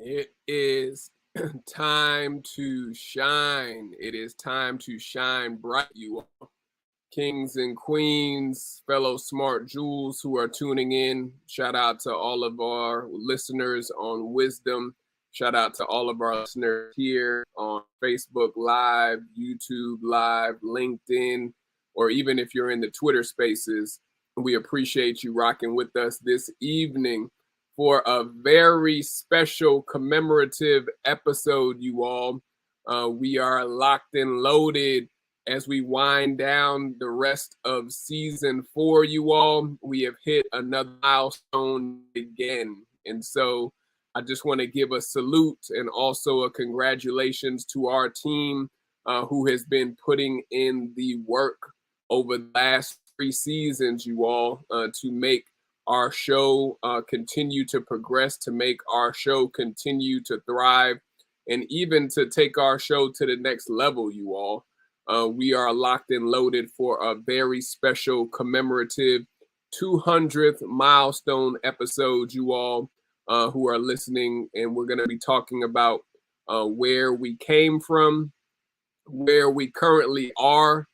It is time to shine. It is time to shine bright, you all. Kings and queens, fellow smart jewels who are tuning in. Shout out to all of our listeners on Wisdom. Shout out to all of our listeners here on Facebook Live, YouTube Live, LinkedIn, or even if you're in the Twitter spaces. We appreciate you rocking with us this evening for a very special commemorative episode, you all. We are locked and loaded as we wind down the rest of season 4, you all. We have hit another milestone again. And so I just want to give a salute and also a congratulations to our team who has been putting in the work over the last 3 seasons, you all, to make our show continue to progress, to make our show continue to thrive, and even to take our show to the next level, you all. We are locked and loaded for a very special commemorative 200th milestone episode, you all who are listening. And we're going to be talking about where we came from, where we currently are,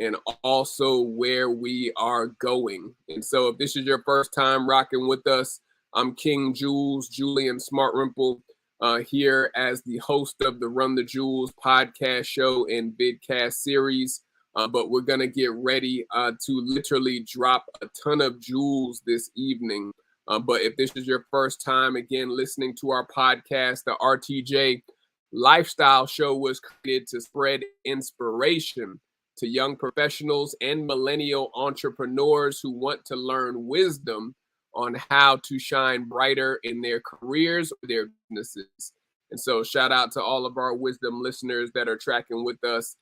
and also where we are going. And so if this is your first time rocking with us, I'm King Jewelz, Julian Smartrimple, here as the host of the Run the Jewelz podcast show and vidcast series. But we're going to get ready to literally drop a ton of jewels this evening. But if this is your first time, again, listening to our podcast, the RTJ Lifestyle Show was created to spread inspiration to young professionals and millennial entrepreneurs who want to learn wisdom on how to shine brighter in their careers or their businesses. And so shout out to all of our wisdom listeners that are tracking with us.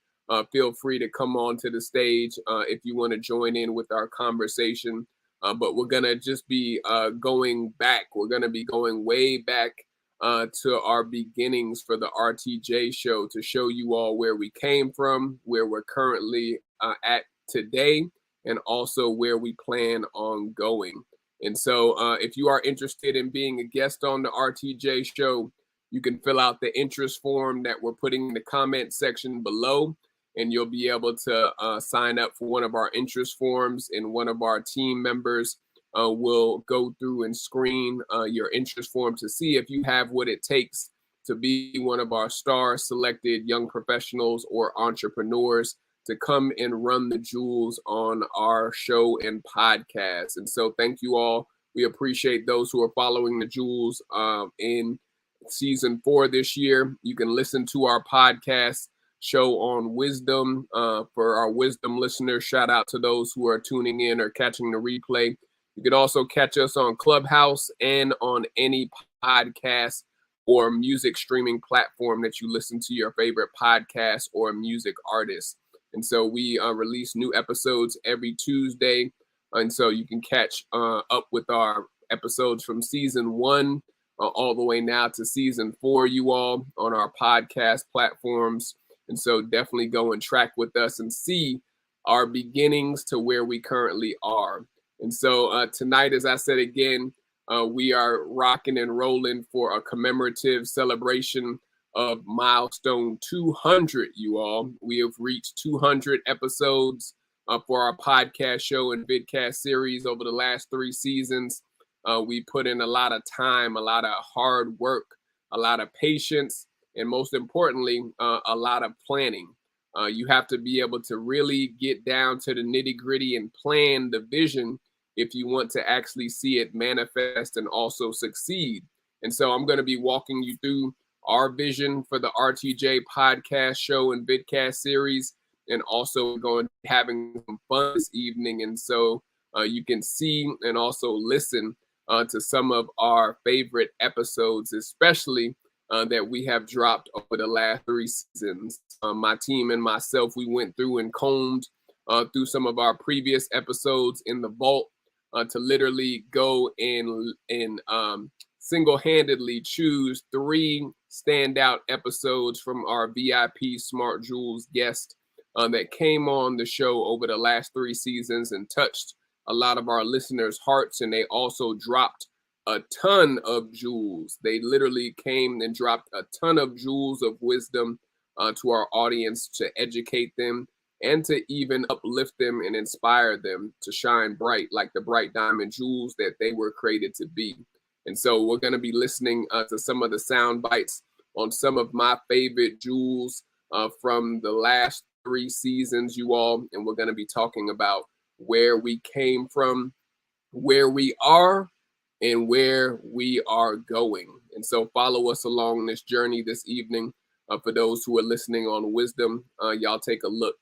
Feel free to come on to the stage if you want to join in with our conversation. But we're going to just be going back. We're going to be going way back to our beginnings for the RTJ show to show you all where we came from, where we're currently at today, and also where we plan on going. And so if you are interested in being a guest on the RTJ show, you can fill out the interest form that we're putting in the comment section below, and you'll be able to sign up for one of our interest forms, and one of our team members will go through and screen your interest form to see if you have what it takes to be one of our star selected young professionals or entrepreneurs to come and run the jewels on our show and podcast. And so thank you all. We appreciate those who are following the jewels in season 4 this year. You can listen to our podcast show on Wisdom. For our Wisdom listeners, shout out to those who are tuning in or catching the replay. You can also catch us on Clubhouse and on any podcast or music streaming platform that you listen to your favorite podcast or music artist. And so we release new episodes every Tuesday. And so you can catch up with our episodes from season 1 all the way now to season 4, you all, on our podcast platforms. And so definitely go and track with us and see our beginnings to where we currently are. And so tonight, as I said again, we are rocking and rolling for a commemorative celebration of milestone 200, you all. We have reached 200 episodes for our podcast show and vidcast series over the last 3 seasons. We put in a lot of time, a lot of hard work, a lot of patience, and most importantly, a lot of planning. You have to be able to really get down to the nitty-gritty and plan the vision if you want to actually see it manifest and also succeed. And so I'm going to be walking you through our vision for the RTJ podcast show and vidcast series, and also going to be having some fun this evening. And so you can see and also listen to some of our favorite episodes, especially that we have dropped over the last 3 seasons. My team and myself, we went through and combed through some of our previous episodes in the vault to literally go and single-handedly choose 3 standout episodes from our VIP Smart Jewels guest that came on the show over the last 3 seasons and touched a lot of our listeners' hearts. And they also dropped a ton of jewels. They literally came and dropped a ton of jewels of wisdom to our audience to educate them and to even uplift them and inspire them to shine bright like the bright diamond jewels that they were created to be. And so we're going to be listening to some of the sound bites on some of my favorite jewels from the last 3 seasons, you all. And we're going to be talking about where we came from, where we are, and where we are going. And so follow us along this journey this evening. For those who are listening on Wisdom, y'all take a look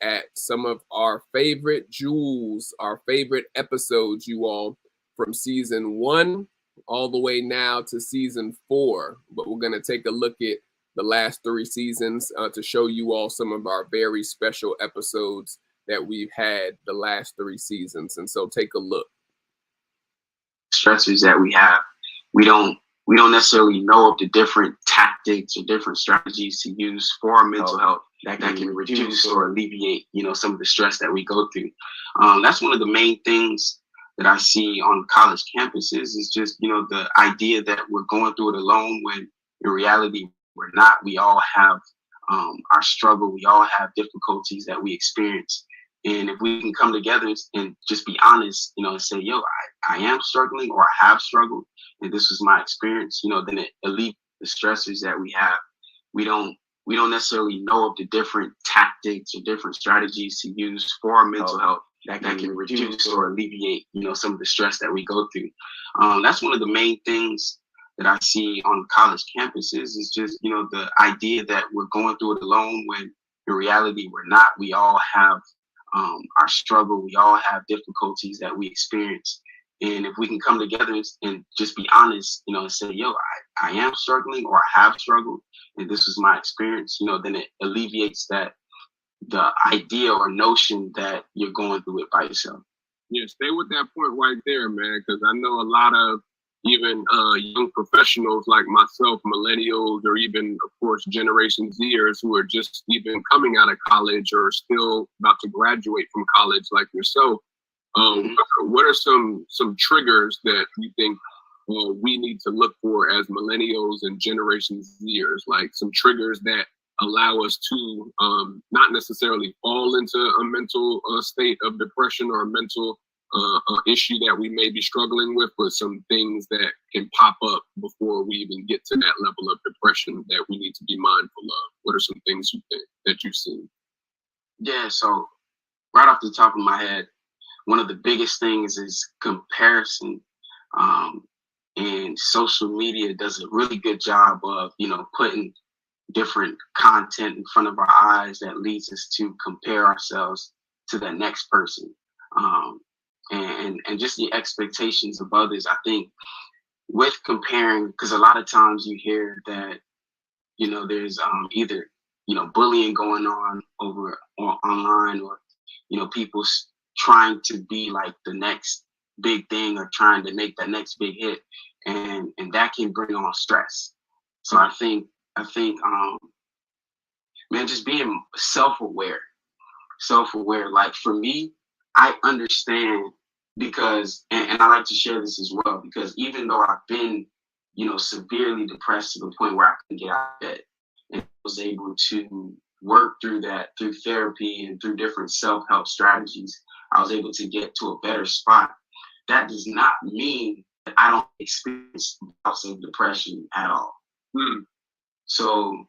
at some of our favorite jewels, our favorite episodes, you all, from season 1 all the way now to season 4. But we're going to take a look at the last 3 seasons to show you all some of our very special episodes that we've had the last 3 seasons. And so take a look. Stressors that we have, we don't necessarily know of the different tactics or different strategies to use for our mental health that can reduce or alleviate, some of the stress that we go through. That's one of the main things that I see on college campuses is just, the idea that we're going through it alone when in reality we're not. We all have our struggle. We all have difficulties that we experience. And if we can come together and just be honest, and say, yo, I am struggling or I have struggled, and this was my experience, then it alleviates the stressors that we have. We don't necessarily know of the different tactics or different strategies to use for our mental health that can reduce or alleviate, some of the stress that we go through. That's one of the main things that I see on college campuses is just, the idea that we're going through it alone when in reality we're not. We all have our struggle. We all have difficulties that we experience. And if we can come together and just be honest, and say, yo, I am struggling or I have struggled, and this was my experience, then it alleviates the idea or notion that you're going through it by yourself. Yeah, stay with that point right there, man, because I know a lot of even young professionals like myself, millennials, or even, of course, Generation Zers who are just even coming out of college or still about to graduate from college like yourself. What are some triggers that you think we need to look for as millennials and Generation Zers, like some triggers that allow us to not necessarily fall into a mental state of depression or a mental issue that we may be struggling with, but some things that can pop up before we even get to that level of depression that we need to be mindful of? What are some things you think that you've seen? Yeah, so right off the top of my head, one of the biggest things is comparison. And social media does a really good job of, putting different content in front of our eyes that leads us to compare ourselves to the next person. And just the expectations of others. I think with comparing, because a lot of times you hear that, there's either, bullying going on over or online, or, people trying to be like the next big thing or trying to make that next big hit. And that can bring on stress. So I think, man, just being self-aware, like for me, I understand because, and I like to share this as well, because even though I've been, severely depressed to the point where I couldn't get out of bed, and I was able to work through that through therapy and through different self-help strategies, I was able to get to a better spot. That does not mean that I don't experience bouts of depression at all. So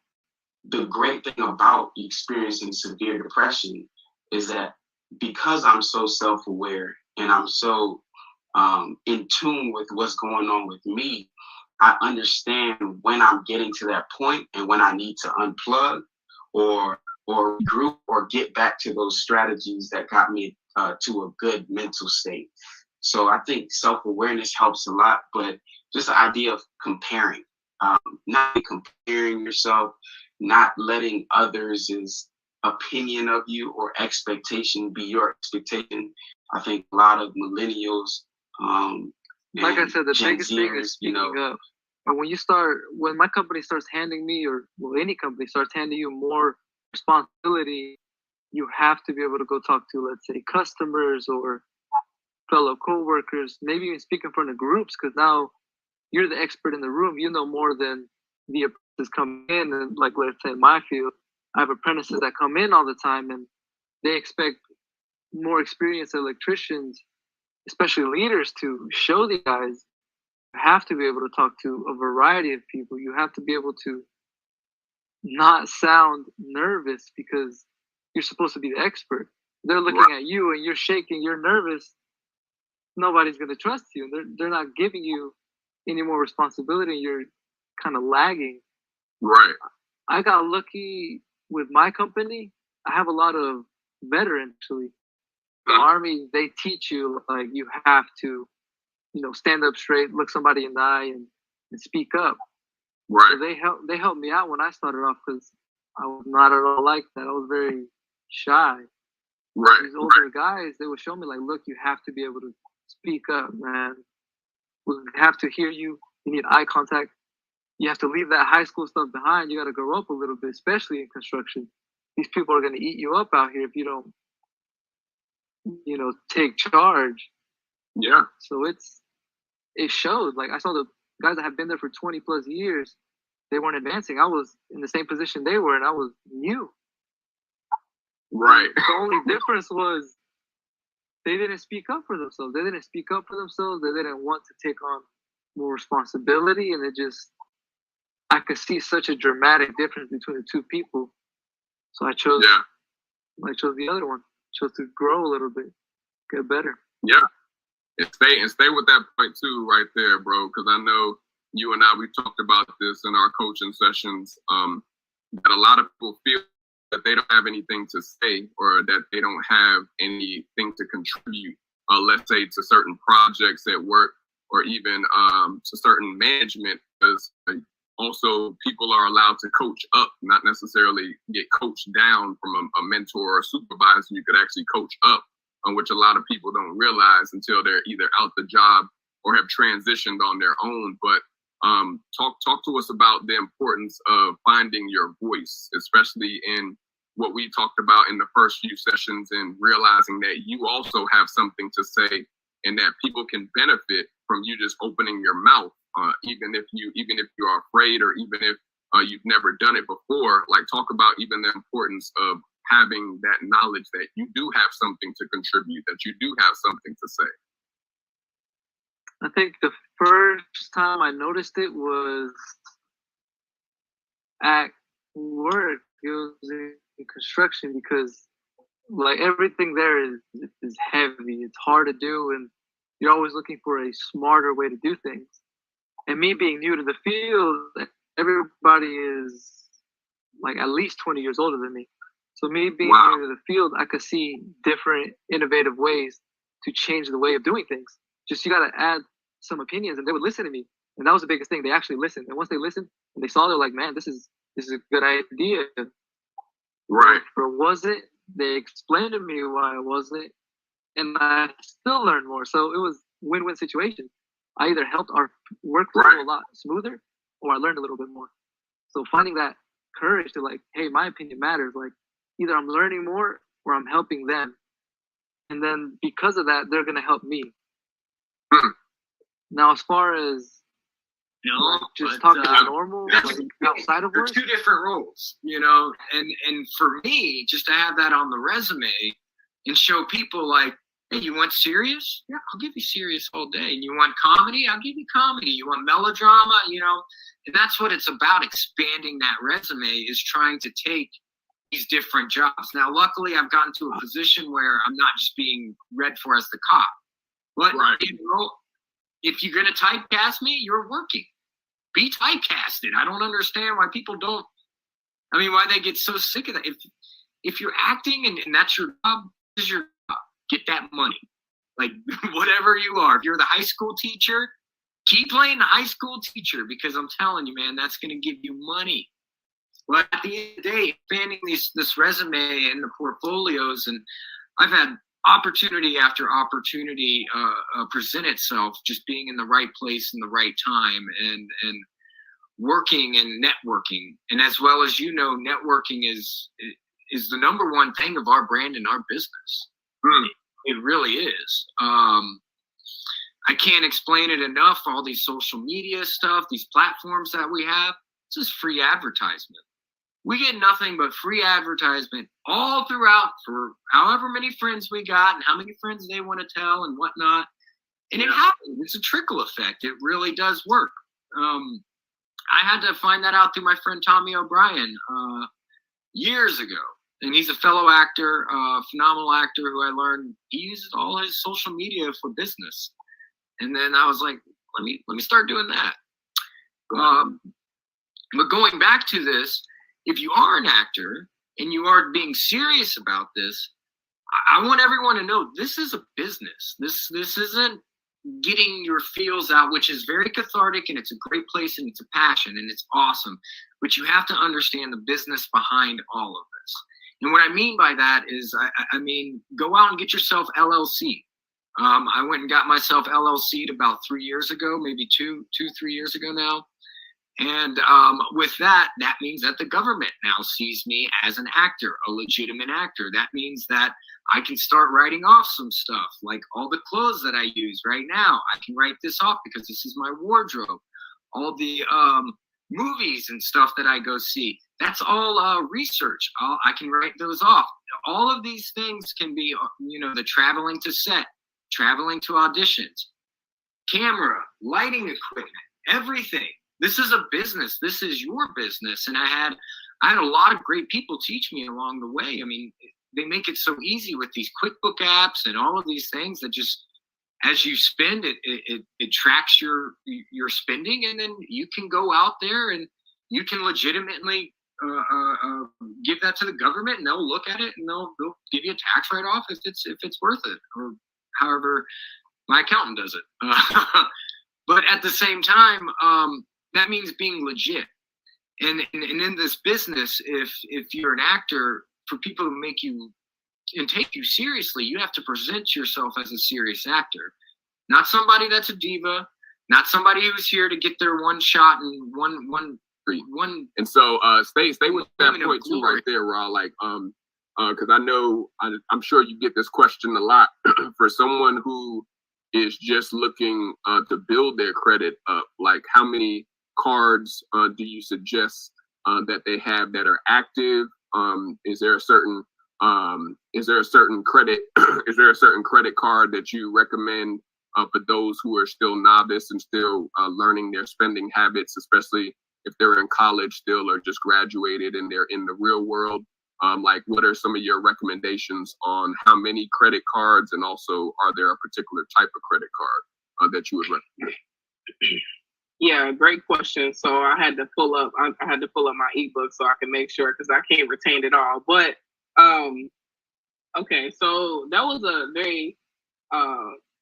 the great thing about experiencing severe depression is that because I'm so self-aware and I'm so in tune with what's going on with me, I understand when I'm getting to that point and when I need to unplug or regroup or get back to those strategies that got me to a good mental state. So I think self-awareness helps a lot, but just the idea of comparing, not comparing yourself, not letting others' opinion of you or expectation be your expectation. I think a lot of millennials, like I said, the Gen biggest thing is speaking up. And when my company starts handing me, or any company starts handing you more responsibility, you have to be able to go talk to, let's say, customers or fellow coworkers, maybe even speak in front of groups, because now you're the expert in the room. You know more than the apprentices come in. And like, let's say in my field, I have apprentices that come in all the time, and they expect more experienced electricians, especially leaders, to show the guys. You have to be able to talk to a variety of people. You have to be able to not sound nervous because you're supposed to be the expert. They're looking at you and you're shaking, you're nervous. Nobody's going to trust you. They're not giving you any more responsibility. You're kind of lagging. Right. I got lucky with my company. I have a lot of veterans, actually. The Army, they teach you, like, you have to, stand up straight, look somebody in the eye, and speak up. Right. So they helped me out when I started off, because I was not at all like that. I was very shy. Right. These older guys, they would show me, like, look, you have to be able to speak up, man. We have to hear you. You need eye contact. You have to leave that high school stuff behind. You got to grow up a little bit, especially in construction. These people are going to eat you up out here if you don't, take charge. Yeah. So it showed. Like, I saw the guys that have been there for 20 plus years, they weren't advancing. I was in the same position they were, and I was new. Right. And the only difference was they didn't speak up for themselves. They didn't speak up for themselves. They didn't want to take on more responsibility, and I could see such a dramatic difference between the two people. So I chose the other one. Chose to grow a little bit, get better. Yeah. And stay with that point too, right there, bro. Because I know you and I, we talked about this in our coaching sessions. That a lot of people feel that they don't have anything to say, or that they don't have anything to contribute, let's say, to certain projects at work, or even to certain management, because also people are allowed to coach up, not necessarily get coached down from a mentor or a supervisor. You could actually coach up, which a lot of people don't realize until they're either out the job or have transitioned on their own. But talk to us about the importance of finding your voice, especially in what we talked about in the first few sessions, and realizing that you also have something to say, and that people can benefit from you just opening your mouth, even if you are afraid, or even if you've never done it before. Like, talk about even the importance of having that knowledge that you do have something to contribute, that you do have something to say. I think the first time I noticed it was at work. It was in construction, because like everything there is heavy. It's hard to do, and you're always looking for a smarter way to do things. And me being new to the field, everybody is like at least 20 years older than me. So me being new to the field, I could see different innovative ways to change the way of doing things. Just you got to add some opinions, and they would listen to me. And that was the biggest thing. They actually listened. And once they listened and they saw, they're like, man, this is a good idea. Right. Or was it? They explained to me why it wasn't, and I still learned more. So it was win-win situation. I either helped our workflow a lot smoother, or I learned a little bit more. So finding that courage to, like, hey, my opinion matters. Like, either I'm learning more or I'm helping them. And then because of that, they're going to help me. Now, as far as just talking normal, like outside of work, two different roles, and for me, just to have that on the resume and show people, like, hey, you want serious? Yeah, I'll give you serious all day. And you want comedy? I'll give you comedy. You want melodrama? And that's what it's about. Expanding that resume is trying to take these different jobs. Now, luckily, I've gotten to a position where I'm not just being read for as the cop. But, if you're going to typecast me, you're working. Be typecasted. I don't understand why people don't. I mean, why they get so sick of that. If you're acting and that's your job, this is your job. Get that money. Like, whatever you are. If you're the high school teacher, keep playing the high school teacher, because I'm telling you, man, that's going to give you money. But at the end of the day, expanding this resume and the portfolios, and I've had opportunity after opportunity present itself, just being in the right place in the right time, and working and networking. And as well as you know, networking is the number one thing of our brand and our business. It really is. I can't explain it enough. All these social media stuff, these platforms that we have, this is free advertisement. We get nothing but free advertisement all throughout for however many friends we got and how many friends they want to tell and whatnot. And it happens. It's a trickle effect. It really does work. I had to find that out through my friend Tommy O'Brien years ago. And he's a fellow actor, phenomenal actor who I learned he uses all his social media for business. And then I was like, let me start doing that. But going back to this, if you are an actor and you are being serious about this, I want everyone to know this is a business. This isn't getting your feels out, which is very cathartic and it's a great place and it's a passion and it's awesome. But you have to understand the business behind all of this. And what I mean by that is, I mean, go out and get yourself LLC. I went and got myself LLC'd about 3 years ago, maybe 3 years ago now. And with that means that the government now sees me as an actor, a legitimate actor. That means that I can start writing off some stuff, like all the clothes that I use right now. I can write this off because this is my wardrobe. All the movies and stuff that I go see, that's all research. I can write those off. All of these things can be, the traveling to set, traveling to auditions, camera, lighting equipment, everything. This is a business. This is your business. And I had a lot of great people teach me along the way. I mean, they make it so easy with these QuickBook apps and all of these things that just, as you spend, it tracks your spending, and then you can go out there and you can legitimately give that to the government, and they'll look at it and they'll give you a tax write-off if it's worth it, or however my accountant does it. But at the same time, that means being legit. And in this business, if you're an actor, for people to make you and take you seriously, you have to present yourself as a serious actor, not somebody that's a diva, not somebody who's here to get their one shot and one. And so, stay with that point too, right there, Raw. Like, because I know I'm sure you get this question a lot. For someone who is just looking to build their credit up, like how many cards do you suggest that they have that are active? Is there a certain credit is there a certain credit card that you recommend for those who are still novice and still learning their spending habits, especially if they're in college still or just graduated and they're in the real world? Like, what are some of your recommendations on how many credit cards, and also are there a particular type of credit card that you would recommend? Yeah, great question. So I had to pull up my ebook so I can make sure, because I can't retain it all. But okay, so that was a very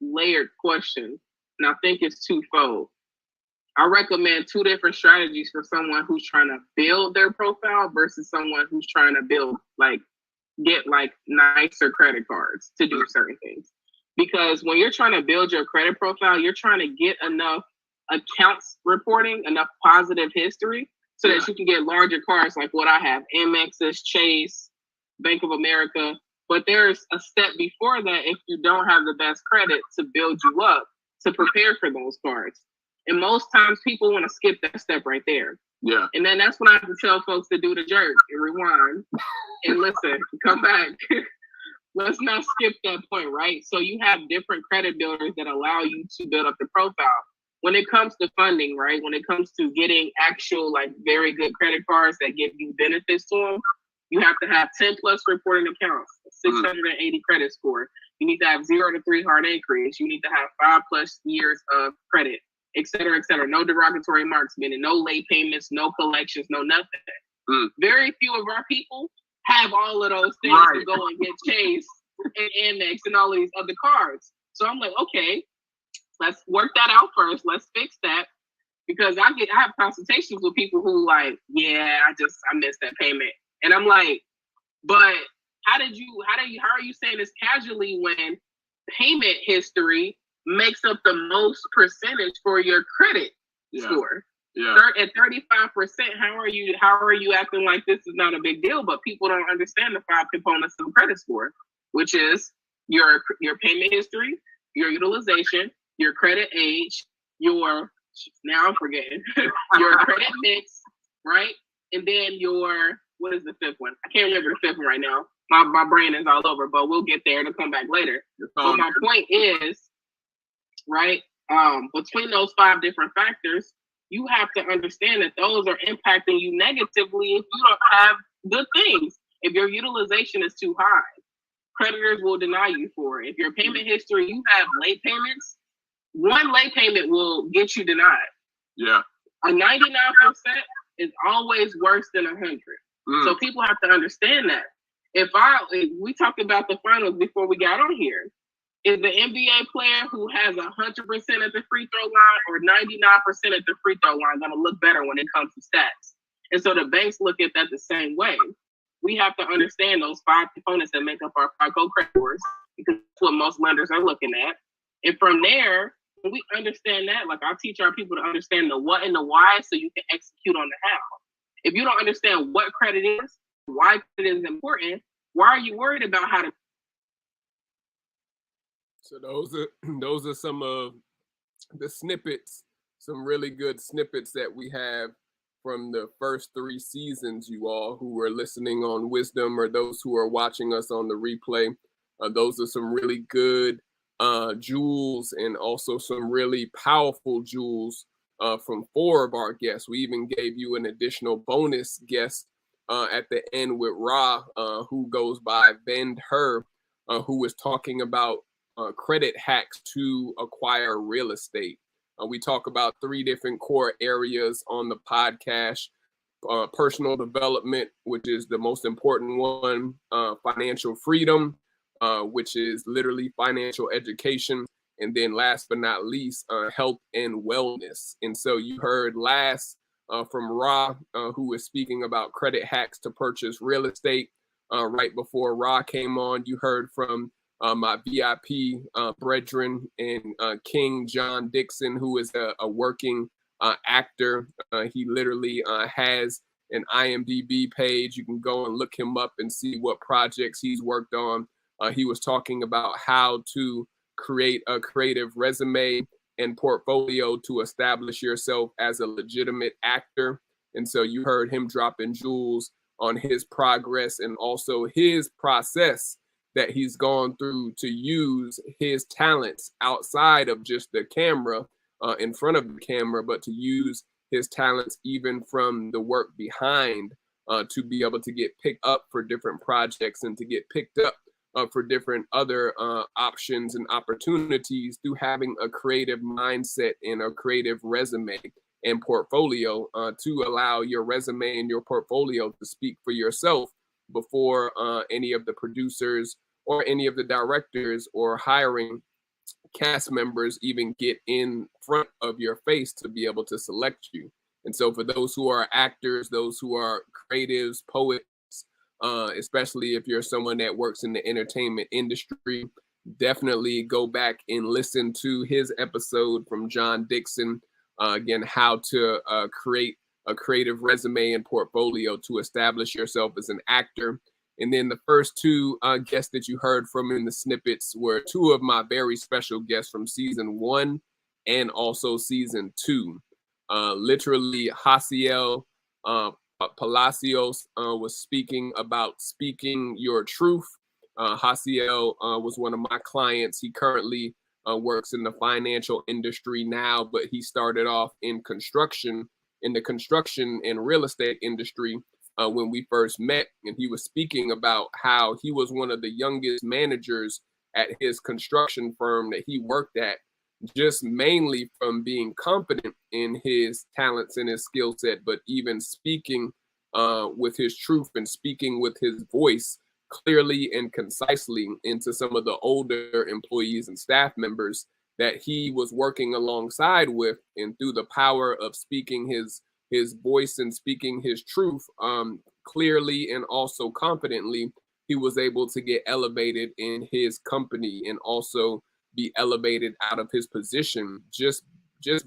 layered question, and I think it's twofold. I recommend two different strategies for someone who's trying to build their profile versus someone who's trying to get nicer credit cards to do certain things. Because when you're trying to build your credit profile, you're trying to get enough accounts reporting, enough positive history, so that you can get larger cards like what I have, Amex's, Chase, Bank of America. But there's a step before that if you don't have the best credit to build you up to prepare for those cards. And most times people want to skip that step right there. Yeah. And then that's when I have to tell folks to do the jerk and rewind and listen, come back. Let's not skip that point, right? So you have different credit builders that allow you to build up the profile. When it comes to funding, right? When it comes to getting actual, very good credit cards that give you benefits to them, you have to have 10 plus reporting accounts, 680 credit score. You need to have 0 to 3 hard increase. You need to have 5+ years of credit, et cetera, et cetera. No derogatory marks, meaning no late payments, no collections, no nothing. Very few of our people have all of those things to go and get Chase and Amex and all of these other cards. So I'm like, okay, let's work that out first. Let's fix that because I have consultations with people who like, yeah, I missed that payment. And I'm like, but how are you saying this casually when payment history makes up the most percentage for your credit score? Yeah. At 35%, how are you acting like this is not a big deal? But people don't understand the 5 components of the credit score, which is your payment history, your utilization, your credit age, your credit mix, right? And then what is the 5th one? I can't remember the 5th one right now. My brain is all over, but we'll get there to come back later. But my point is, right, between those 5 different factors, you have to understand that those are impacting you negatively if you don't have good things. If your utilization is too high, creditors will deny you for it. If your payment history, you have late payments, one late payment will get you denied. Yeah. A 99% is always worse than 100. So people have to understand that. If we talked about the finals before we got on here, is the NBA player who has 100% at the free throw line or 99% at the free throw line going to look better when it comes to stats? And so the banks look at that the same way. We have to understand those 5 components that make up our FICO credit scores, because that's what most lenders are looking at. And from there, when we understand that, like I teach our people to understand the what and the why so you can execute on the how. If you don't understand what credit is, why credit is important, why are you worried about how to? So those are some of the snippets, some really good snippets that we have from the first 3 seasons, you all who are listening on Wisdom or those who are watching us on the replay. Those are some really good jewels and also some really powerful jewels from 4 of our guests. We even gave you an additional bonus guest at the end with Ra, who goes by Bend Her, who was talking about credit hacks to acquire real estate. We talk about 3 different core areas on the podcast: personal development, which is the most important one, financial freedom, which is literally financial education, and then last but not least, health and wellness. And so you heard last from Ra, who was speaking about credit hacks to purchase real estate. Right before Ra came on, you heard from my VIP brethren and King John Dixon, who is a working actor. He literally has an IMDb page. You can go and look him up and see what projects he's worked on. He was talking about how to create a creative resume and portfolio to establish yourself as a legitimate actor. And so you heard him dropping jewels on his progress and also his process that he's gone through to use his talents outside of just the camera, in front of the camera, but to use his talents even from the work behind to be able to get picked up for different projects and to get picked up for different other options and opportunities through having a creative mindset and a creative resume and portfolio to allow your resume and your portfolio to speak for yourself before any of the producers or any of the directors or hiring cast members even get in front of your face to be able to select you. And so for those who are actors, those who are creatives, poets, especially if you're someone that works in the entertainment industry, definitely go back and listen to his episode from John Dixon, again, how to create a creative resume and portfolio to establish yourself as an actor. And then the first 2 guests that you heard from in the snippets were 2 of my very special guests from season 1 and also season 2. Literally, Hasiel Palacios was speaking about speaking your truth. Hasiel was one of my clients. He currently works in the financial industry now, but he started off in the construction and real estate industry when we first met. And he was speaking about how he was one of the youngest managers at his construction firm that he worked at, just mainly from being confident in his talents and his skill set, but even speaking with his truth and speaking with his voice clearly and concisely into some of the older employees and staff members that he was working alongside with, and through the power of speaking his voice and speaking his truth clearly and also confidently, he was able to get elevated in his company and also be elevated out of his position just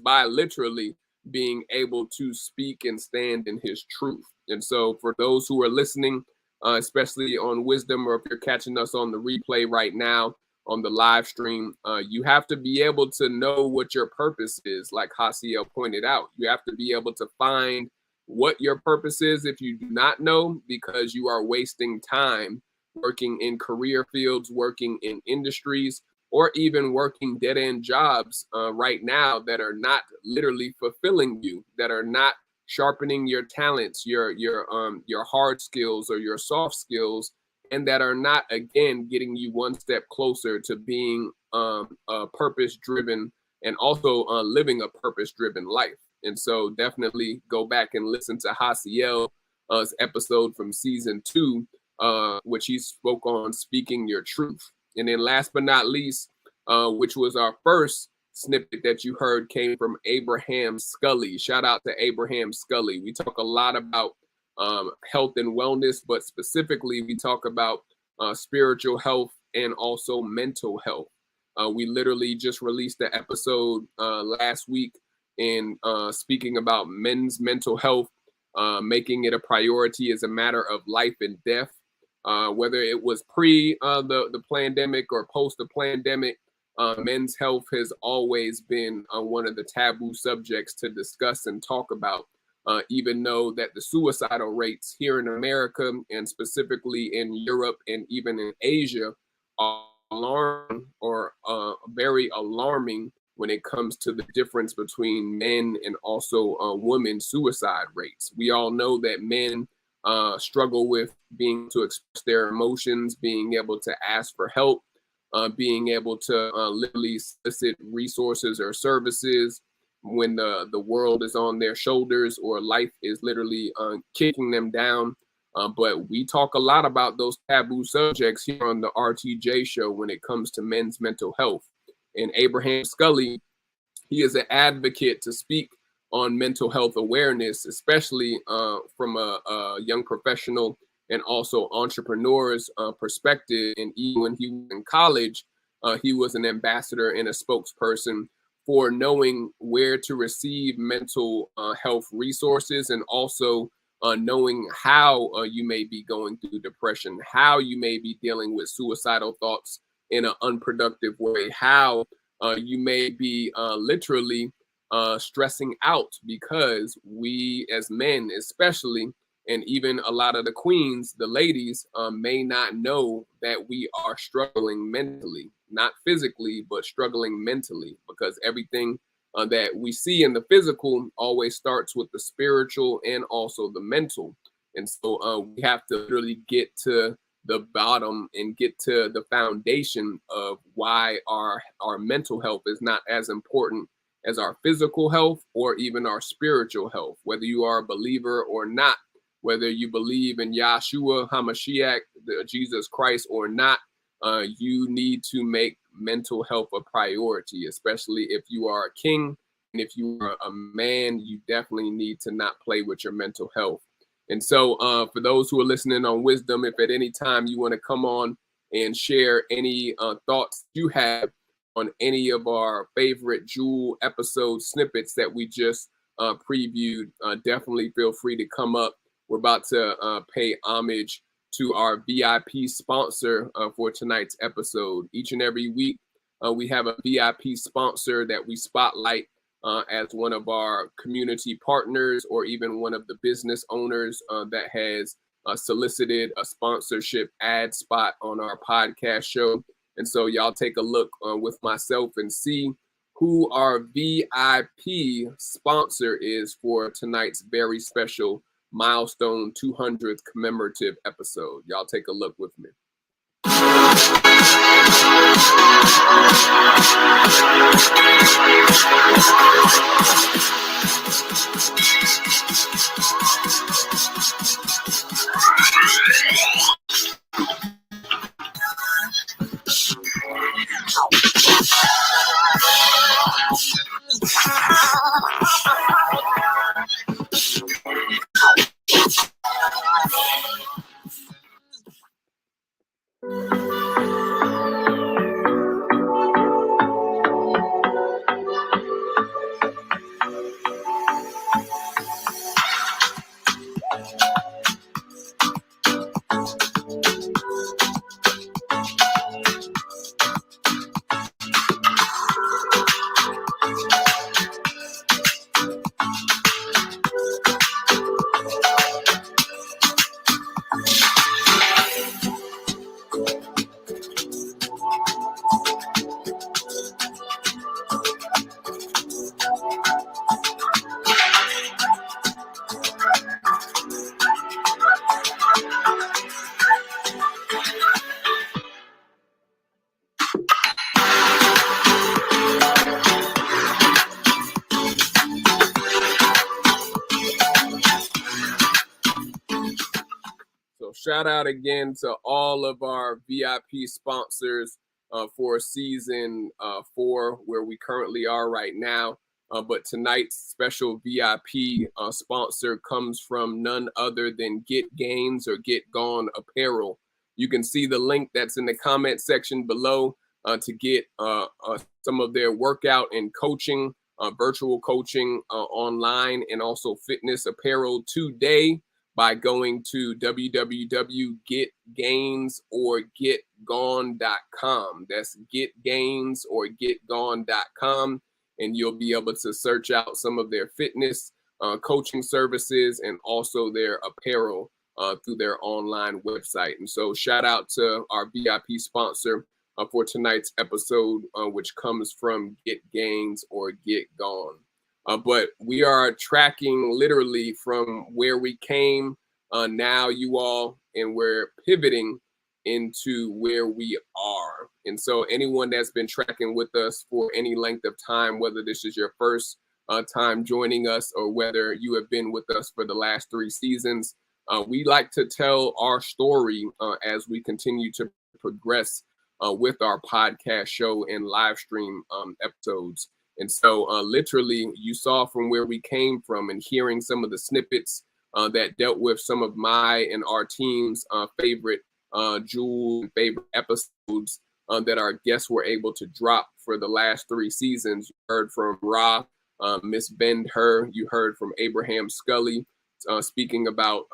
by literally being able to speak and stand in his truth. And so for those who are listening, especially on Wisdom, or if you're catching us on the replay right now on the live stream, you have to be able to know what your purpose is. Like Hasiel pointed out, you have to be able to find what your purpose is if you do not know, because you are wasting time working in career fields, working in industries, or even working dead-end jobs right now that are not literally fulfilling you, that are not sharpening your talents, your hard skills or your soft skills, and that are not, again, getting you one step closer to being purpose-driven and also living a purpose-driven life. And so definitely go back and listen to Hasiel's episode from season 2, which he spoke on speaking your truth. And then last but not least, which was our first snippet that you heard, came from Abraham Scully. Shout out to Abraham Scully. We talk a lot about health and wellness, but specifically we talk about spiritual health and also mental health. We literally just released the episode last week in speaking about men's mental health, making it a priority as a matter of life and death. Whether it was pre the pandemic or post the pandemic, men's health has always been one of the taboo subjects to discuss and talk about, even though that the suicidal rates here in America and specifically in Europe and even in Asia are alarming, or very alarming when it comes to the difference between men and also women suicide rates. We all know that men struggle with being able to express their emotions, being able to ask for help, being able to literally solicit resources or services when the world is on their shoulders or life is literally kicking them down. But we talk a lot about those taboo subjects here on the RTJ show when it comes to men's mental health. And Abraham Scully, he is an advocate to speak on mental health awareness, especially from a young professional and also entrepreneur's perspective. And even when he was in college, he was an ambassador and a spokesperson for knowing where to receive mental health resources, and also knowing how you may be going through depression, how you may be dealing with suicidal thoughts in an unproductive way, how you may be literally stressing out, because we as men especially, and even a lot of the queens, the ladies, may not know that we are struggling mentally, not physically, but struggling mentally, because everything that we see in the physical always starts with the spiritual and also the mental. And so we have to literally get to the bottom and get to the foundation of why our mental health is not as important as our physical health or even our spiritual health. Whether you are a believer or not, whether you believe in Yahshua HaMashiach, Jesus Christ, or not, you need to make mental health a priority, especially if you are a king. And if you are a man, you definitely need to not play with your mental health. And so for those who are listening on Wisdom, if at any time you want to come on and share any thoughts you have on any of our favorite Jewel episode snippets that we just previewed, definitely feel free to come up. We're about to pay homage to our VIP sponsor for tonight's episode. Each and every week, we have a VIP sponsor that we spotlight as one of our community partners, or even one of the business owners that has solicited a sponsorship ad spot on our podcast show. And so y'all take a look with myself and see who our VIP sponsor is for tonight's very special milestone 200th commemorative episode. Y'all take a look with me. So shout out again to all of our VIP sponsors for season 4, where we currently are right now. But tonight's special VIP sponsor comes from none other than Get Gains or Get Gone Apparel. You can see the link that's in the comment section below to get some of their workout and coaching, virtual coaching online, and also fitness apparel today by going to www.getgainsorgetgone.com. That's getgainsorgetgone.com. And you'll be able to search out some of their fitness coaching services and also their apparel through their online website. And so shout out to our VIP sponsor for tonight's episode, which comes from Get Gains or Get Gone. But we are tracking literally from where we came now, you all, and we're pivoting into where we are. And so anyone that's been tracking with us for any length of time, whether this is your first time joining us or whether you have been with us for the last 3 seasons, we like to tell our story as we continue to progress with our podcast show and live stream episodes. And so literally you saw from where we came from and hearing some of the snippets that dealt with some of my and our team's favorite jewel and favorite episodes that our guests were able to drop for the last 3 seasons. You heard from Ra, Miss Bend Her. You heard from Abraham Scully speaking about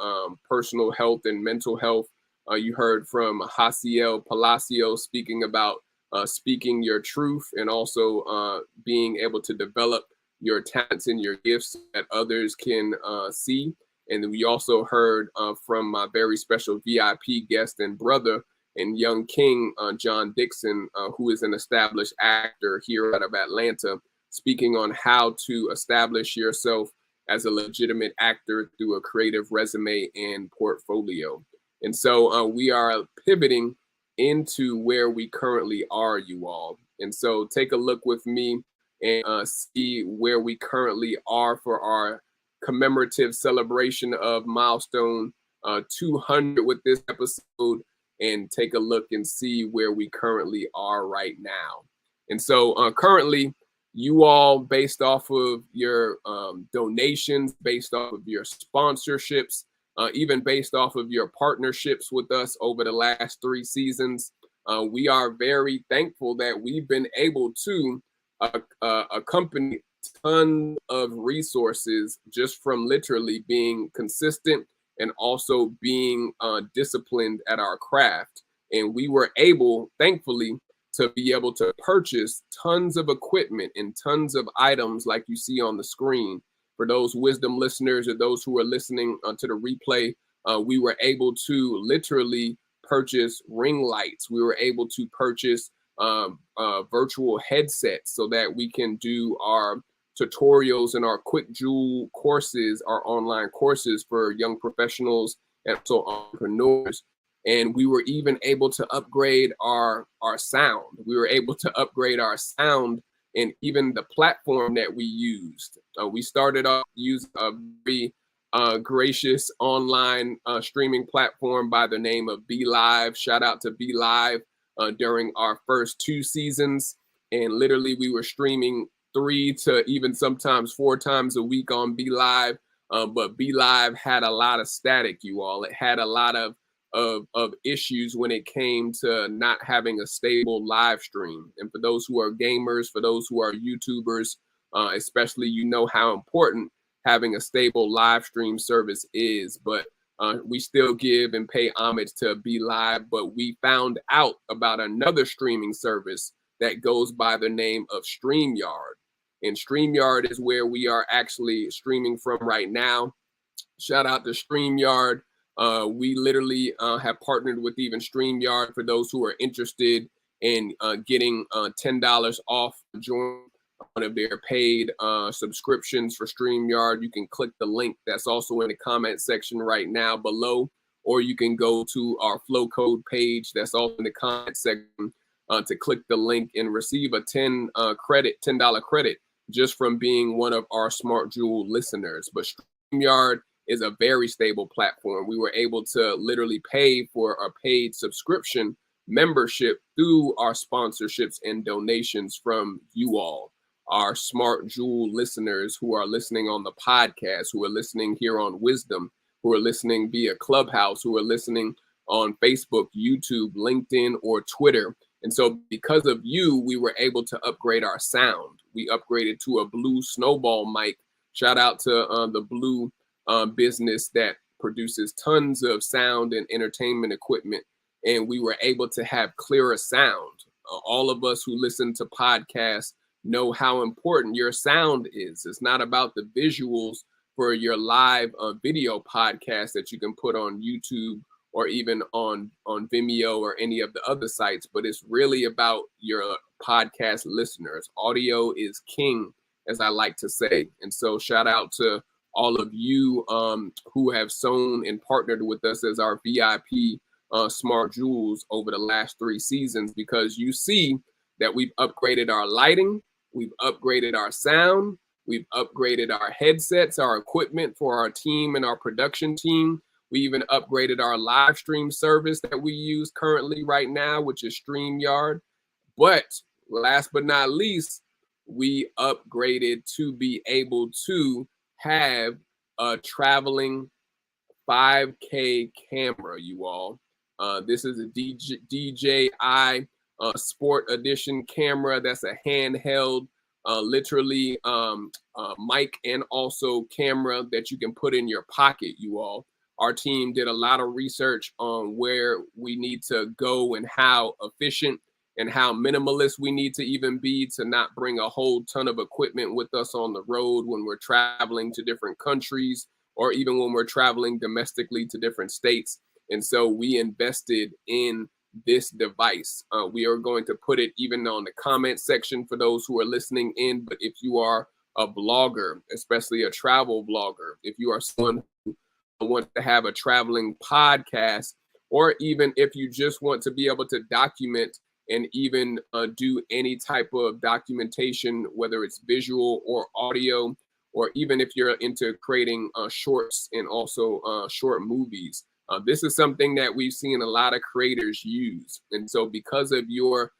personal health and mental health. You heard from Hasiel Palacio speaking about speaking your truth and also being able to develop your talents and your gifts that others can see. And then we also heard from my very special VIP guest and brother and young king, John Dixon, who is an established actor here out of Atlanta, speaking on how to establish yourself as a legitimate actor through a creative resume and portfolio. And so we are pivoting into where we currently are, you all. And so take a look with me and see where we currently are for our commemorative celebration of milestone 200 with this episode, and take a look and see where we currently are right now. And so currently, you all, based off of your donations, based off of your sponsorships, even based off of your partnerships with us over the last 3 seasons, we are very thankful that we've been able to accompany tons of resources just from literally being consistent and also being disciplined at our craft. And we were able, thankfully, to be able to purchase tons of equipment and tons of items like you see on the screen. For those wisdom listeners or those who are listening to the replay, we were able to literally purchase ring lights. We were able to purchase virtual headsets so that we can do our tutorials and our quick jewel courses, our online courses for young professionals and also entrepreneurs. And we were even able to upgrade our sound. We were able to upgrade our sound and even the platform that we used. We started off using a very gracious online streaming platform by the name of Be Live. Shout out to Be Live during our first 2 seasons. And literally we were streaming 3 to even sometimes 4 times a week on Be Live. But Be Live had a lot of static, you all. It had a lot of issues when it came to not having a stable live stream. And for those who are gamers, for those who are YouTubers, especially, you know how important having a stable live stream service is. But we still give and pay homage to Be Live, but we found out about another streaming service that goes by the name of StreamYard. And StreamYard is where we are actually streaming from right now. Shout out to StreamYard. We literally have partnered with even StreamYard for those who are interested in getting $10 off join one of their paid subscriptions for StreamYard. You can click the link that's also in the comment section right now below, or you can go to our flow code page that's also in the comment section to click the link and receive a $10 credit just from being one of our Smart Jewel listeners. But StreamYard is a very stable platform. We were able to literally pay for a paid subscription membership through our sponsorships and donations from you all, our Smart Jewel listeners who are listening on the podcast, who are listening here on Wisdom, who are listening via Clubhouse, who are listening on Facebook, YouTube, LinkedIn, or Twitter. And so because of you, we were able to upgrade our sound. We upgraded to a Blue Snowball mic. Shout out to the Blue business that produces tons of sound and entertainment equipment. And we were able to have clearer sound. All of us who listen to podcasts know how important your sound is. It's not about the visuals for your live video podcast that you can put on YouTube or even on Vimeo or any of the other sites, but it's really about your podcast listeners. Audio is king, as I like to say. And so shout out to all of you who have sewn and partnered with us as our VIP Smart Jewels over the last 3 seasons, because you see that we've upgraded our lighting, we've upgraded our sound, we've upgraded our headsets, our equipment for our team and our production team. We even upgraded our live stream service that we use currently right now, which is StreamYard. But last but not least, we upgraded to be able to have a traveling 5K camera, you all. This is a DJI Sport Edition camera. That's a handheld, literally mic and also camera that you can put in your pocket, you all. Our team did a lot of research on where we need to go and how efficient and how minimalist we need to even be to not bring a whole ton of equipment with us on the road when we're traveling to different countries or even when we're traveling domestically to different states. And so we invested in this device. We are going to put it even on the comment section for those who are listening in. But if you are a blogger, especially a travel blogger, if you are someone who wants to have a traveling podcast, or even if you just want to be able to document and even do any type of documentation, whether it's visual or audio, or even if you're into creating shorts and also short movies. This is something that we've seen a lot of creators use. And so because of your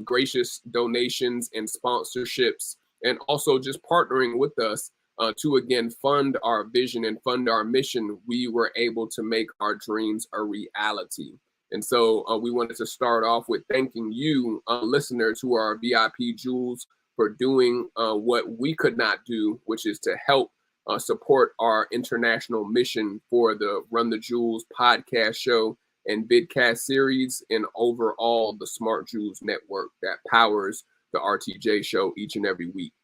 gracious donations and sponsorships, and also just partnering with us to, again, fund our vision and fund our mission, we were able to make our dreams a reality. And so we wanted to start off with thanking you, listeners who are VIP Jewels, for doing what we could not do, which is to help support our international mission for the Run the Jewelz podcast show and vidcast series, and overall the Smart Jewels network that powers the RTJ show each and every week.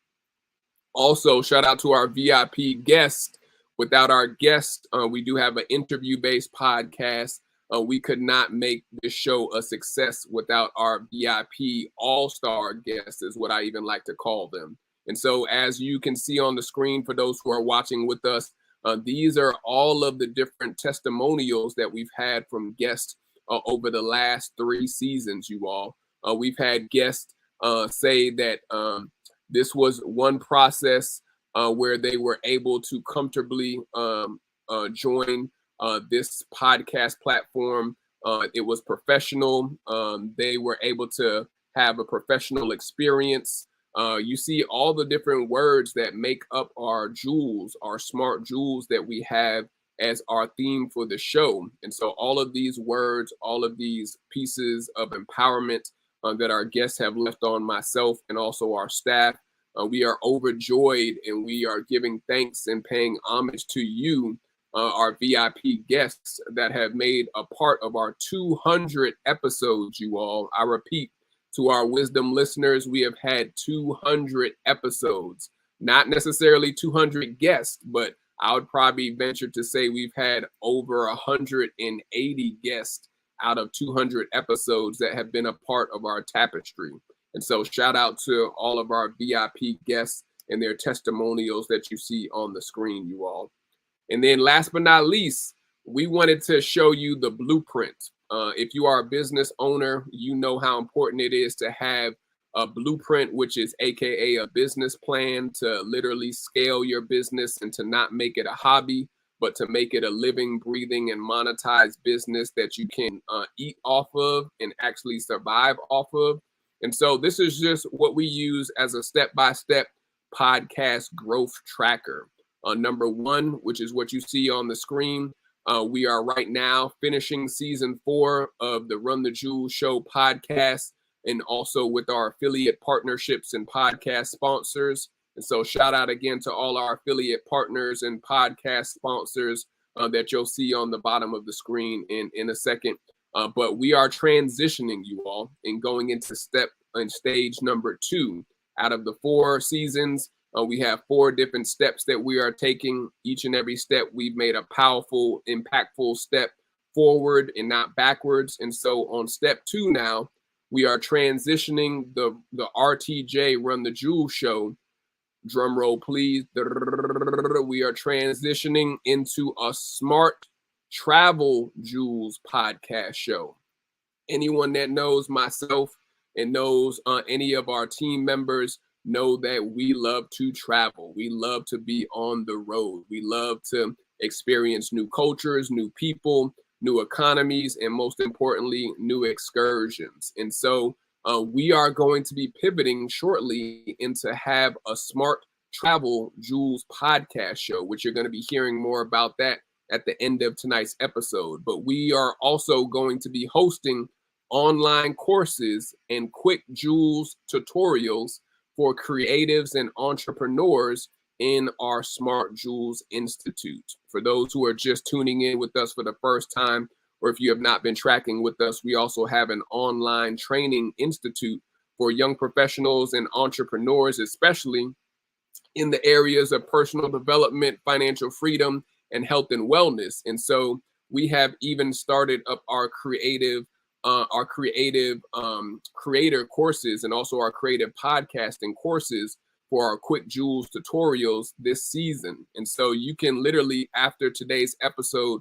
Also, shout out to our VIP guest. Without our guest, we do have an interview-based podcast. We could not make this show a success without our VIP all-star guests, is what I even like to call them. And so as you can see on the screen for those who are watching with us, these are all of the different testimonials that we've had from guests over the last 3 seasons, you all. We've had guests say that this was one process where they were able to comfortably join this podcast platform. It was professional. They were able to have a professional experience. You see all the different words that make up our jewels, our smart jewels that we have as our theme for the show. And so all of these words, all of these pieces of empowerment that our guests have left on myself and also our staff, we are overjoyed and we are giving thanks and paying homage to you, our VIP guests that have made a part of our 200 episodes, you all. I repeat, to our wisdom listeners, we have had 200 episodes, not necessarily 200 guests, but I would probably venture to say we've had over 180 guests out of 200 episodes that have been a part of our tapestry. And so shout out to all of our VIP guests and their testimonials that you see on the screen, you all. And then last but not least, we wanted to show you the blueprint. If you are a business owner, you know how important it is to have a blueprint, which is AKA a business plan to literally scale your business and to not make it a hobby, but to make it a living, breathing, and monetized business that you can eat off of and actually survive off of. And so this is just what we use as a step-by-step podcast growth tracker. Number one, which is what you see on the screen. We are right now finishing season 4 of the Run the Jewelz Show podcast, and also with our affiliate partnerships and podcast sponsors. And so shout out again to all our affiliate partners and podcast sponsors that you'll see on the bottom of the screen in a second. But we are transitioning, you all, and going into stage number 2. Out of the 4 seasons, we have 4 different steps that we are taking. Each and every step, we've made a powerful, impactful step forward and not backwards. And so on step 2 now, we are transitioning the RTJ Run the Jewelz Show. Drum roll, please. We are transitioning into a smart travel jewels podcast show. Anyone that knows myself and knows any of our team members know that we love to travel. We love to be on the road. We love to experience new cultures, new people, new economies, and most importantly, new excursions. And so we are going to be pivoting shortly into have a smart travel jewels podcast show, which you're going to be hearing more about that at the end of tonight's episode. But we are also going to be hosting online courses and quick jewels tutorials for creatives and entrepreneurs in our Smart Jewels Institute. For those who are just tuning in with us for the first time, or if you have not been tracking with us, we also have an online training institute for young professionals and entrepreneurs, especially in the areas of personal development, financial freedom, and health and wellness. And so we have even started up our creative creator courses and also our creative podcasting courses for our quick jewels tutorials this season. And so you can literally, after today's episode,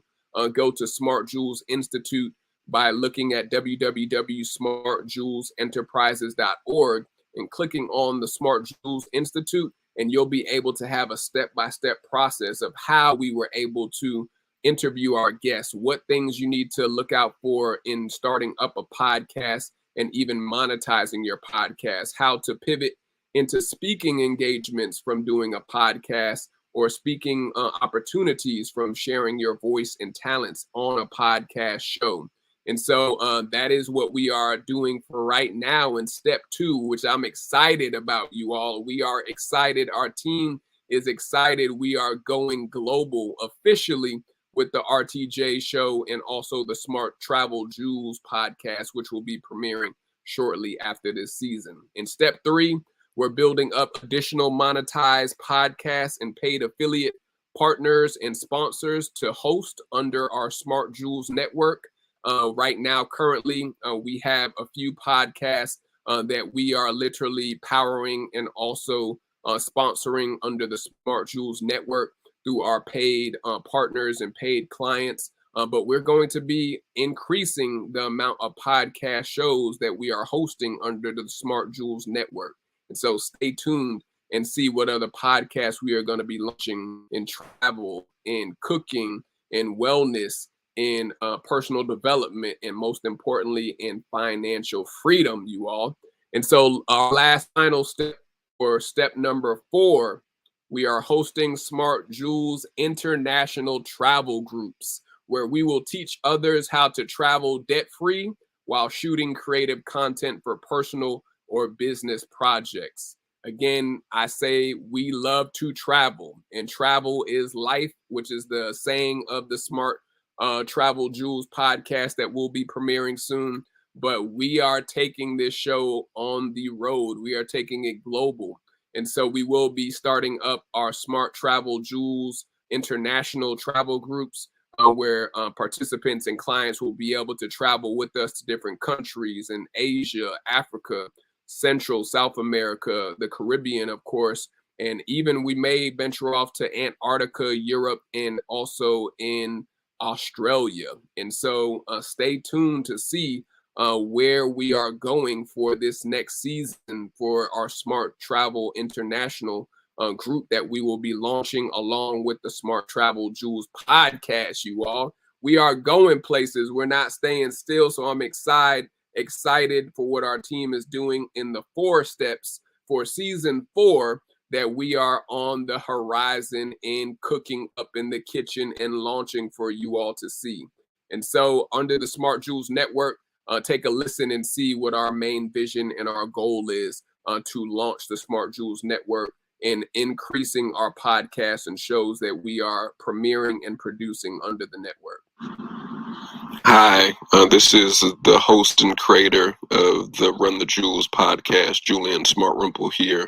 go to Smart Jewels Institute by looking at www.smartjewelsenterprises.org and clicking on the Smart Jewels Institute, and you'll be able to have a step-by-step process of how we were able to interview our guests, what things you need to look out for in starting up a podcast and even monetizing your podcast, how to pivot into speaking engagements from doing a podcast or speaking opportunities from sharing your voice and talents on a podcast show. And so that is what we are doing for right now in step 2, which I'm excited about, you all. We are excited. Our team is excited. We are going global officially with the RTJ show and also the Smart Travel Jewels podcast, which will be premiering shortly after this season. In step 3, we're building up additional monetized podcasts and paid affiliate partners and sponsors to host under our Smart Jewels network. Right now, currently, we have a few podcasts that we are literally powering and also sponsoring under the Smart Jewels network through our paid partners and paid clients. But we're going to be increasing the amount of podcast shows that we are hosting under the Smart Jewels network. And so stay tuned and see what other podcasts we are going to be launching in travel, in cooking, in wellness, in personal development, and most importantly, in financial freedom, you all. And so our last final step for step number 4, we are hosting Smart Jewelz international travel groups, where we will teach others how to travel debt-free while shooting creative content for personal or business projects. Again, I say we love to travel, and travel is life, which is the saying of the Smart Travel Jewelz podcast that will be premiering soon. But we are taking this show on the road. We are taking it global. And so we will be starting up our Smart Travel Jewelz international travel groups, where participants and clients will be able to travel with us to different countries in Asia, Africa, Central, South America, the Caribbean, of course, and even we may venture off to Antarctica, Europe, and also in Australia. And so stay tuned to see where we are going for this next season for our Smart Travel International group that we will be launching along with the Smart Travel Jewelz podcast, you all. We are going places. We're not staying still. So I'm excited for what our team is doing in the 4 steps for season 4 that we are on the horizon and cooking up in the kitchen and launching for you all to see. And so under the Smart Jewelz Network, take a listen and see what our main vision and our goal is to launch the Smart Jewelz Network and increasing our podcasts and shows that we are premiering and producing under the network. Hi, this is the host and creator of the Run the Jewelz podcast, Julian Smartrimple here.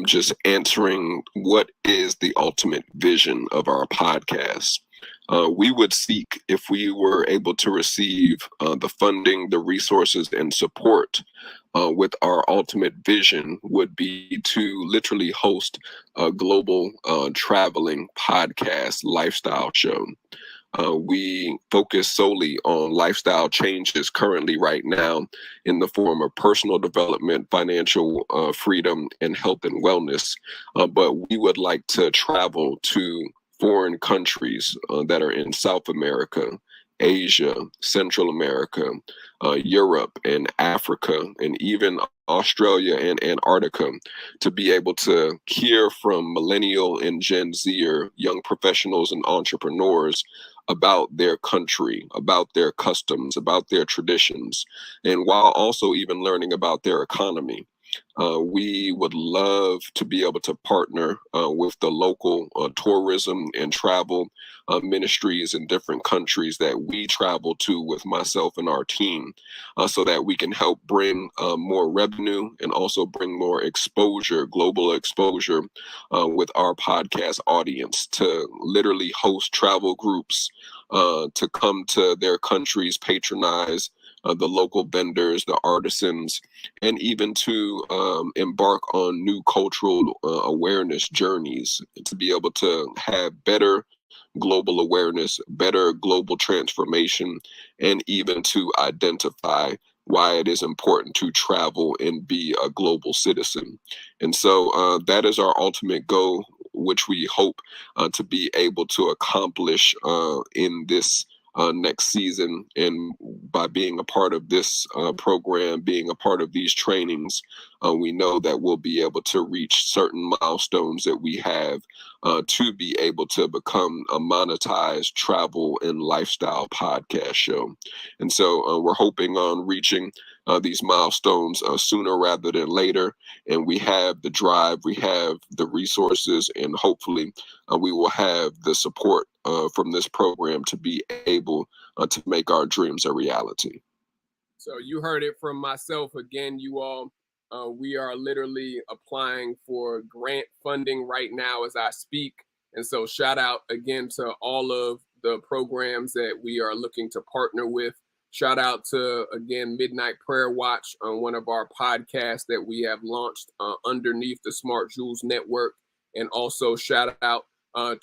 Just answering what is the ultimate vision of our podcast. We would seek, if we were able to receive the funding, the resources, and support with our ultimate vision would be to literally host a global traveling podcast lifestyle show. We focus solely on lifestyle changes currently right now in the form of personal development, financial freedom, and health and wellness. But we would like to travel to foreign countries that are in South America, Asia, Central America, Europe, and Africa, and even Australia and Antarctica, to be able to hear from millennial and Gen Z or young professionals and entrepreneurs about their country, about their customs, about their traditions, and while also even learning about their economy. We would love to be able to partner with the local tourism and travel ministries in different countries that we travel to with myself and our team, so that we can help bring more revenue and also bring more exposure, global exposure with our podcast audience, to literally host travel groups to come to their countries, patronize the local vendors, the artisans, and even to embark on new cultural awareness journeys, to be able to have better global awareness, better global transformation, and even to identify why it is important to travel and be a global citizen. And so that is our ultimate goal, which we hope to be able to accomplish in this next season. And by being a part of this program, being a part of these trainings, we know that we'll be able to reach certain milestones that we have to be able to become a monetized travel and lifestyle podcast show. And so we're hoping on reaching these milestones sooner rather than later. And we have the drive, we have the resources, and hopefully we will have the support from this program to be able to make our dreams a reality. So you heard it from myself again, you all. We are literally applying for grant funding right now as I speak. And so shout out again to all of the programs that we are looking to partner with. Shout out to, again, Midnight Prayer Watch on one of our podcasts that we have launched underneath the Smart Jewelz Network. And also shout out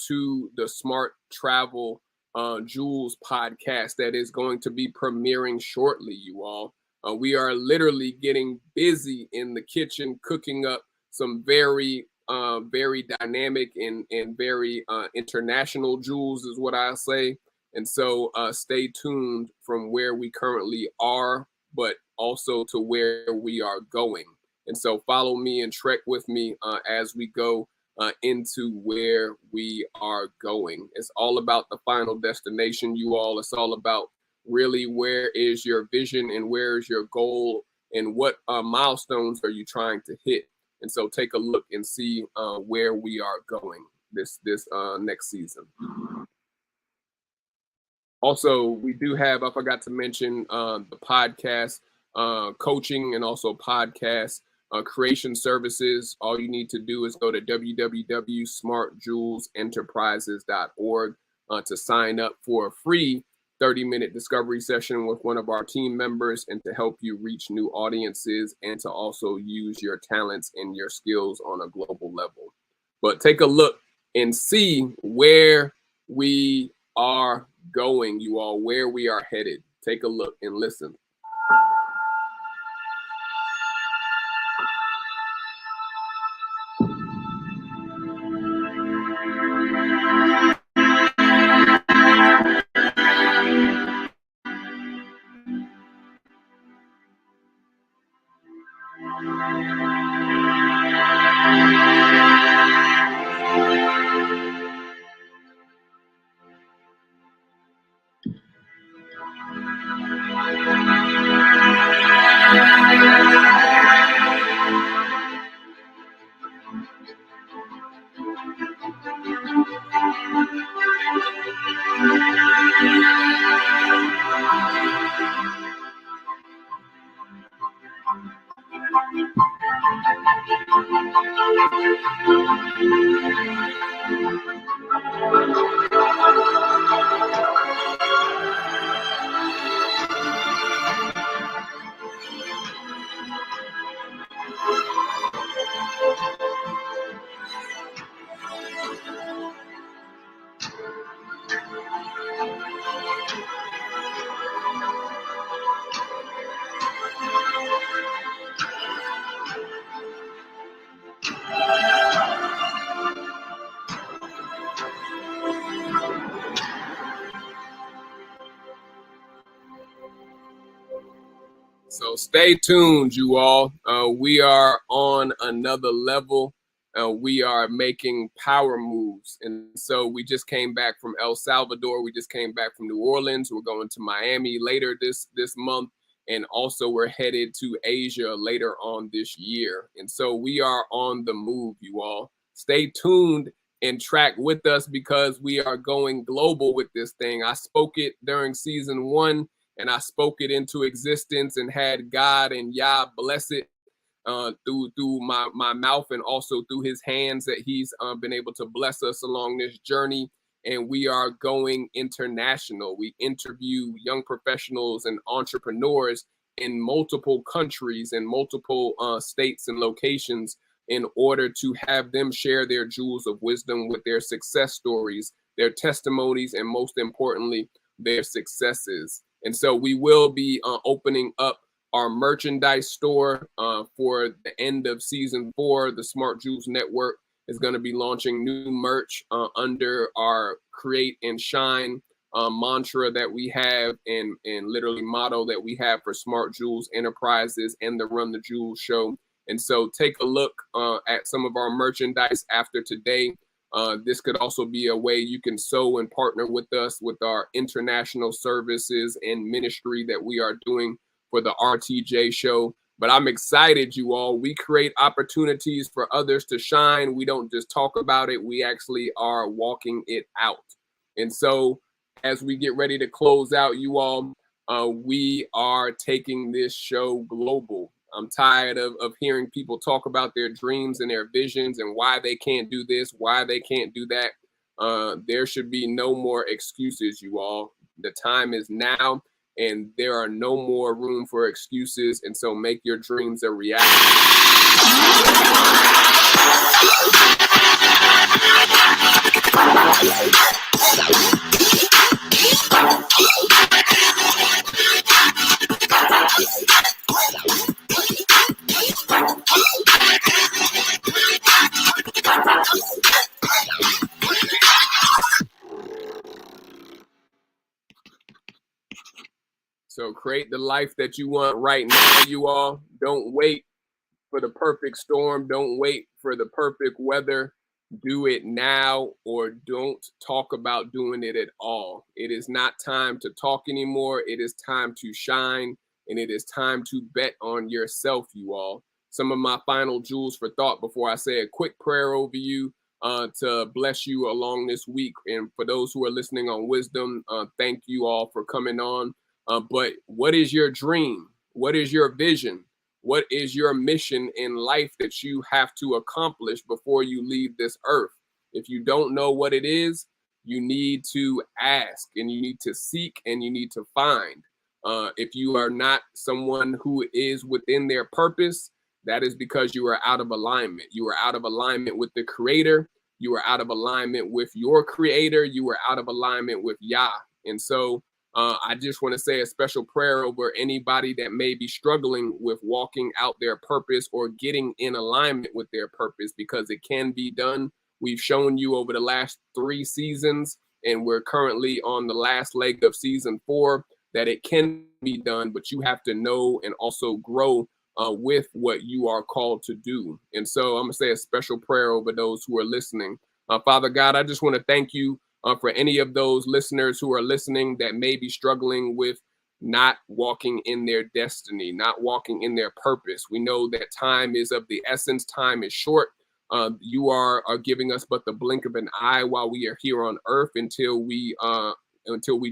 to the Smart Travel Jewelz podcast that is going to be premiering shortly, you all. We are literally getting busy in the kitchen, cooking up some very dynamic and very international jewels is what I say. And so stay tuned from where we currently are, but also to where we are going. And so follow me and trek with me as we go into where we are going. It's all about the final destination, you all. It's all about really where is your vision and where is your goal and what milestones are you trying to hit. And so take a look and see where we are going this next season. Also, we do have, I forgot to mention, the podcast coaching and also podcast creation services. All you need to do is go to www.smartjewelsenterprises.org to sign up for a free 30-minute discovery session with one of our team members and to help you reach new audiences and to also use your talents and your skills on a global level. But take a look and see where we are going, you all, where we are headed. Take a look and listen. So stay tuned, you all. We are on another level. We are making power moves. And so we just came back from El Salvador. We just came back from New Orleans. We're going to Miami later this month. And also we're headed to Asia later on this year. And so we are on the move, you all. Stay tuned and track with us because we are going global with this thing. I spoke it during season 1. And I spoke it into existence and had God and Yah bless it through my mouth and also through his hands that he's been able to bless us along this journey. And we are going international. We interview young professionals and entrepreneurs in multiple countries and multiple states and locations in order to have them share their jewels of wisdom with their success stories, their testimonies, and most importantly, their successes. And so we will be opening up our merchandise store for the end of season 4. The Smart Jewelz Network is going to be launching new merch under our Create and Shine mantra that we have and literally motto that we have for Smart Jewelz Enterprises and the Run the Jewelz Show. And so take a look at some of our merchandise after today. This could also be a way you can sow and partner with us with our international services and ministry that we are doing for the RTJ show. But I'm excited, you all. We create opportunities for others to shine. We don't just talk about it. We actually are walking it out. And so as we get ready to close out, you all, we are taking this show global. I'm tired of hearing people talk about their dreams and their visions and why they can't do this, why they can't do that. There should be no more excuses, you all. The time is now, and there are no more room for excuses. And so make your dreams a reality. So create the life that you want right now, you all. Don't wait for the perfect storm. Don't wait for the perfect weather. Do it now, or don't talk about doing it at all. It is not time to talk anymore. It is time to shine, and it is time to bet on yourself, you all. Some of my final jewels for thought before I say a quick prayer over you to bless you along this week. And for those who are listening on Wisdom, thank you all for coming on. But what is your dream? What is your vision? What is your mission in life that you have to accomplish before you leave this earth? If you don't know what it is, you need to ask, and you need to seek, and you need to find. If you are not someone who is within their purpose, that is because you are out of alignment. You are out of alignment with the Creator. You are out of alignment with your Creator. You are out of alignment with Yah. And so I just want to say a special prayer over anybody that may be struggling with walking out their purpose or getting in alignment with their purpose, because it can be done. We've shown you over the last 3 seasons, and we're currently on the last leg of season 4, that it can be done, but you have to know and also grow with what you are called to do. And so I'm going to say a special prayer over those who are listening. Father God, I just want to thank you for any of those listeners who are listening that may be struggling with not walking in their destiny, not walking in their purpose. We know that time is of the essence. Time is short. You are giving us but the blink of an eye while we are here on earth until we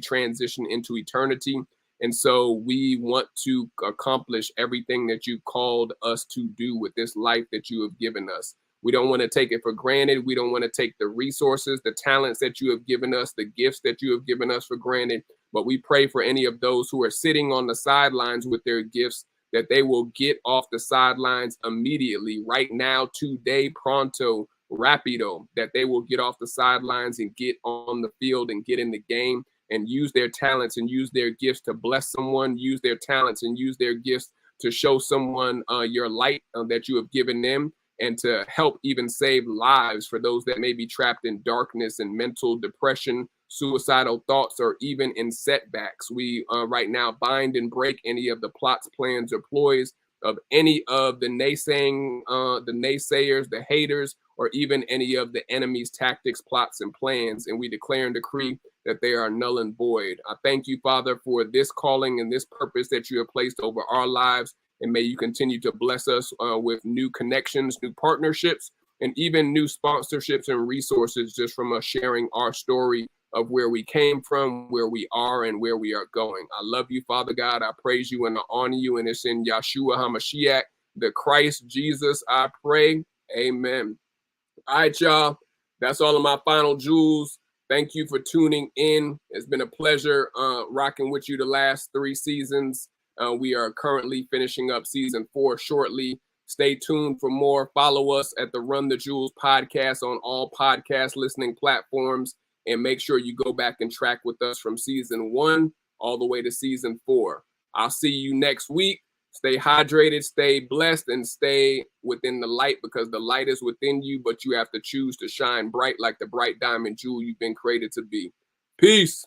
transition into eternity. And so we want to accomplish everything that you've called us to do with this life that you have given us. We don't want to take it for granted. We don't want to take the resources, the talents that you have given us, the gifts that you have given us for granted. But we pray for any of those who are sitting on the sidelines with their gifts, that they will get off the sidelines immediately, right now, today, pronto, rapido, that they will get off the sidelines and get on the field and get in the game and use their talents and use their gifts to bless someone, use their talents and use their gifts to show someone your light that you have given them, and to help even save lives for those that may be trapped in darkness and mental depression, suicidal thoughts, or even in setbacks. We right now bind and break any of the plots, plans, or ploys of any of the naysayers, the haters, or even any of the enemy's tactics, plots, and plans. And we declare and decree that they are null and void. I thank you, Father, for this calling and this purpose that you have placed over our lives. And may you continue to bless us with new connections, new partnerships, and even new sponsorships and resources, just from us sharing our story of where we came from, where we are, and where we are going. I love you, Father God. I praise you and I honor you. And it's in Yahshua HaMashiach, the Christ Jesus, I pray. Amen. All right, y'all. That's all of my final jewels. Thank you for tuning in. It's been a pleasure rocking with you the last 3 seasons. We are currently finishing up season 4 shortly. Stay tuned for more. Follow us at the Run the Jewelz podcast on all podcast listening platforms. And make sure you go back and track with us from season 1 all the way to season 4. I'll see you next week. Stay hydrated, stay blessed, and stay within the light, because the light is within you, but you have to choose to shine bright like the bright diamond jewel you've been created to be. Peace.